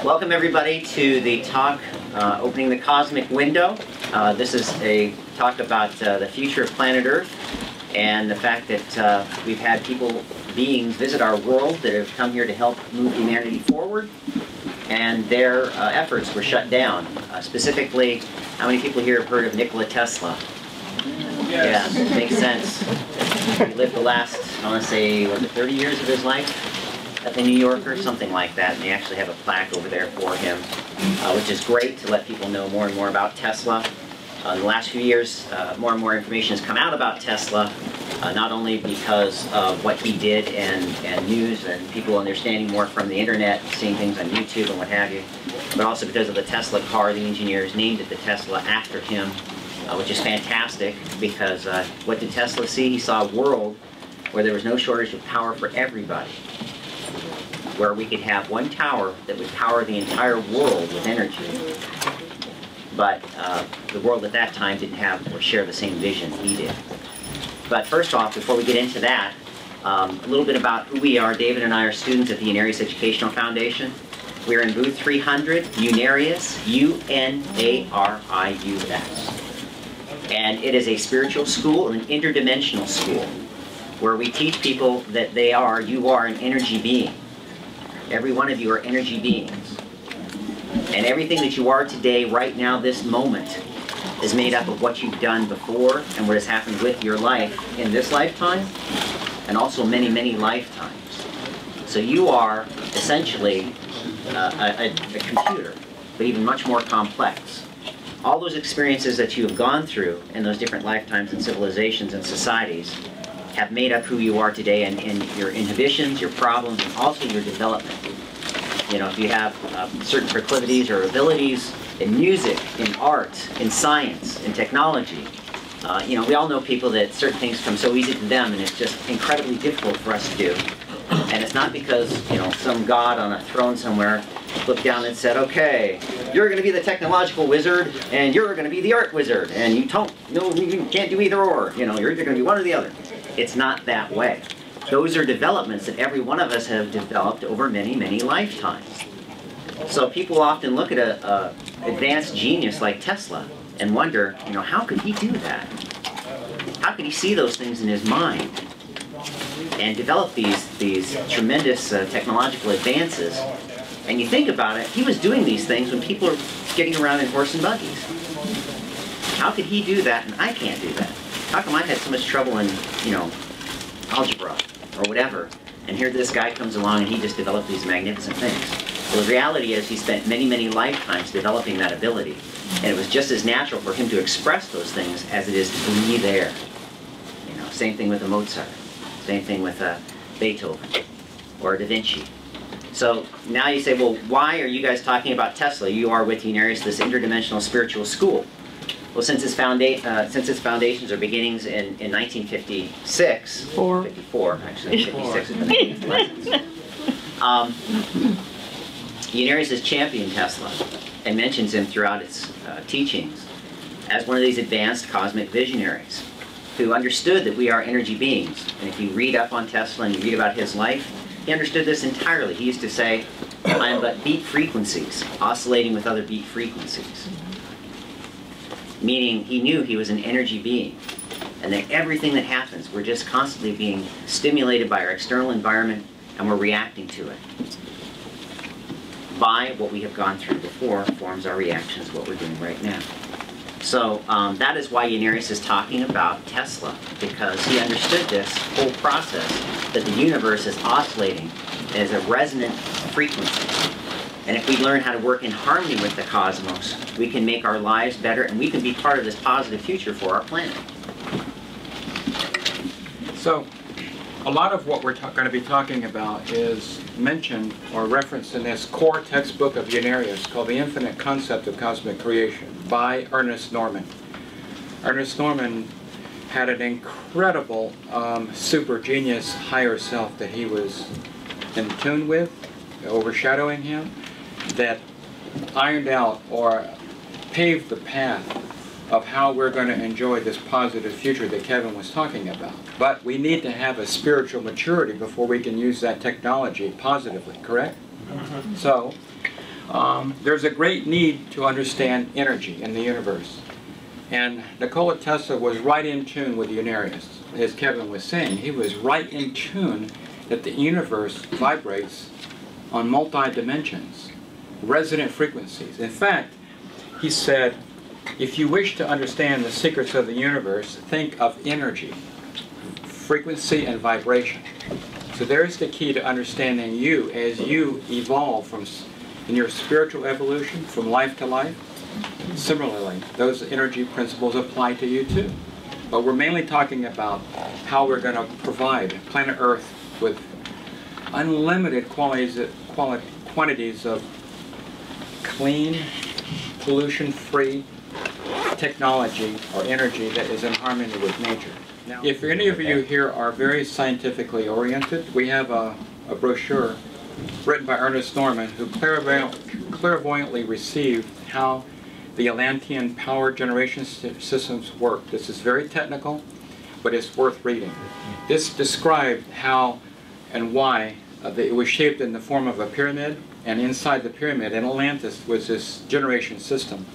Welcome everybody to the talk opening the cosmic window. This is a talk about the future of planet Earth and the fact that we've had beings visit our world that have come here to help move humanity forward, and their efforts were shut down. Specifically, how many people here have heard of Nikola Tesla? Yes. Yeah, makes sense. He lived the last, I want to say, was it 30 years of his life at the New Yorker, something like that, and they actually have a plaque over there for him, which is great to let people know more and more about Tesla. In the last few years, more and more information has come out about Tesla, not only because of what he did and news and people understanding more from the internet, seeing things on YouTube and what have you, but also because of the Tesla car. The engineers named it the Tesla after him, which is fantastic because what did Tesla see? He saw a world where there was no shortage of power for everybody, where we could have one tower that would power the entire world with energy. But the world at that time didn't have or share the same vision he did. But first off, before we get into that, a little bit about who we are. David and I are students at the Unarius Educational Foundation. We're in booth 300, Unarius, U-N-A-R-I-U-S. And it is a spiritual school, an interdimensional school, where we teach people that you are an energy being. Every one of you are energy beings. And everything that you are today, right now, this moment, is made up of what you've done before and what has happened with your life in this lifetime, and also many, many lifetimes. So you are essentially a computer, but even much more complex. All those experiences that you have gone through in those different lifetimes and civilizations and societies have made up who you are today, and your inhibitions, your problems, and also your development. You know, if you have certain proclivities or abilities in music, in art, in science, in technology, you know, we all know people that certain things come so easy to them, and it's just incredibly difficult for us to do. And it's not because, you know, some god on a throne somewhere looked down and said, okay, you're going to be the technological wizard, and you're going to be the art wizard, and you can't do either or. You know, you're either going to be one or the other. It's not that way. Those are developments that every one of us have developed over many, many lifetimes. So people often look at an advanced genius like Tesla and wonder, you know, how could he do that? How could he see those things in his mind and develop these tremendous technological advances? And you think about it, he was doing these things when people are getting around in horse and buggies. How could he do that and I can't do that? How come I had so much trouble in, you know, algebra or whatever, and here this guy comes along and he just developed these magnificent things? Well, the reality is he spent many, many lifetimes developing that ability, and it was just as natural for him to express those things as it is to be there. You know, same thing with a Mozart, same thing with a Beethoven or a Da Vinci. So now you say, well, why are you guys talking about Tesla? You are with Unarius, this interdimensional spiritual school. Well, since its foundations or beginnings in 1956, 54 actually, 56 is the lessons. Unarius has championed Tesla and mentions him throughout its teachings as one of these advanced cosmic visionaries who understood that we are energy beings. And if you read up on Tesla and you read about his life, he understood this entirely. He used to say, I am but beat frequencies, oscillating with other beat frequencies. Meaning he knew he was an energy being, and that everything that happens, we're just constantly being stimulated by our external environment, and we're reacting to it. By what we have gone through before forms our reactions, what we're doing right now. So that is why Unarius is talking about Tesla, because he understood this whole process, that the universe is oscillating as a resonant frequency. And if we learn how to work in harmony with the cosmos, we can make our lives better, and we can be part of this positive future for our planet. So, a lot of what we're going to be talking about is mentioned or referenced in this core textbook of Unarius called The Infinite Concept of Cosmic Creation by Ernest Norman. Ernest Norman had an incredible super genius higher self that he was in tune with, overshadowing him, that ironed out or paved the path of how we're going to enjoy this positive future that Kevin was talking about. But we need to have a spiritual maturity before we can use that technology positively, correct? So There's a great need to understand energy in the universe. And Nikola Tesla was right in tune with Unarius. As Kevin was saying, he was right in tune that the universe vibrates on multi-dimensions, resonant frequencies. In fact, he said, if you wish to understand the secrets of the universe, think of energy, frequency, and vibration. So there's the key to understanding you as you evolve in your spiritual evolution from life to life. Similarly, those energy principles apply to you too. But we're mainly talking about how we're going to provide planet Earth with unlimited quantities of clean, pollution-free technology or energy that is in harmony with nature. Now, if any of you here are very scientifically oriented, we have a brochure written by Ernest Norman who clairvoyantly received how the Atlantean power generation systems work. This is very technical, but it's worth reading. This described how and why it was shaped in the form of a pyramid, and inside the pyramid in Atlantis was this generation system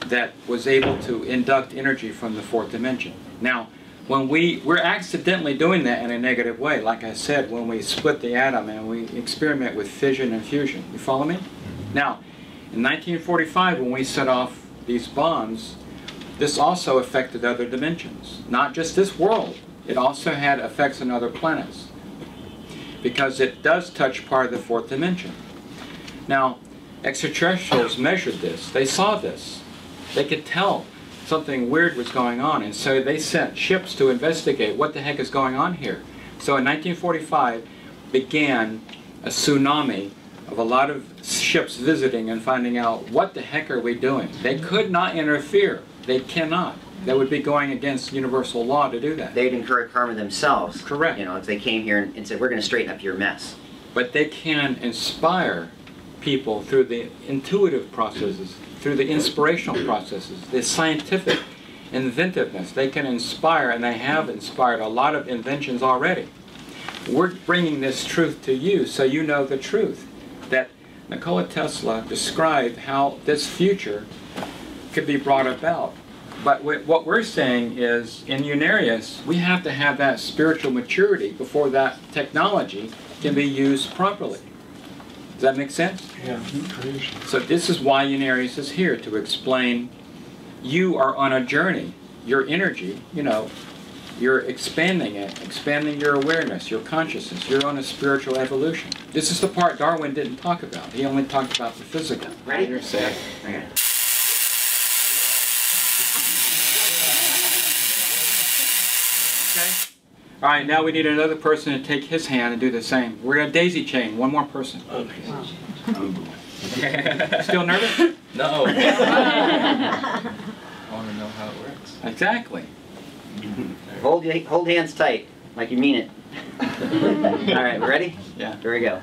that was able to induct energy from the fourth dimension. Now, when we're accidentally doing that in a negative way, like I said, when we split the atom and we experiment with fission and fusion. You follow me? Now, in 1945, when we set off these bombs, this also affected other dimensions. Not just this world. It also had effects on other planets, because it does touch part of the fourth dimension. Now, extraterrestrials measured this. They saw this. They could tell something weird was going on, and so they sent ships to investigate what the heck is going on here. So in 1945 began a tsunami of a lot of ships visiting and finding out, what the heck are we doing? They could not interfere. They cannot. That would be going against universal law to do that. They'd incur karma themselves. Correct. You know, if they came here and said, we're going to straighten up your mess. But they can inspire people through the intuitive processes, through the inspirational processes, the scientific inventiveness. They can inspire, and they have inspired a lot of inventions already. We're bringing this truth to you so you know the truth, that Nikola Tesla described how this future could be brought about. But what we're saying is, in Unarius, we have to have that spiritual maturity before that technology can be used properly. Does that make sense? Yeah. So this is why Unarius is here, to explain you are on a journey. Your energy, you know, you're expanding it, expanding your awareness, your consciousness. You're on a spiritual evolution. This is the part Darwin didn't talk about. He only talked about the physical. Ready? You're set. Okay. All right, now we need another person to take his hand and do the same. We're going to daisy chain. One more person. Still nervous? No. I want to know how it works. Exactly. Hold hands tight, like you mean it. All right, ready? Yeah. Here we go.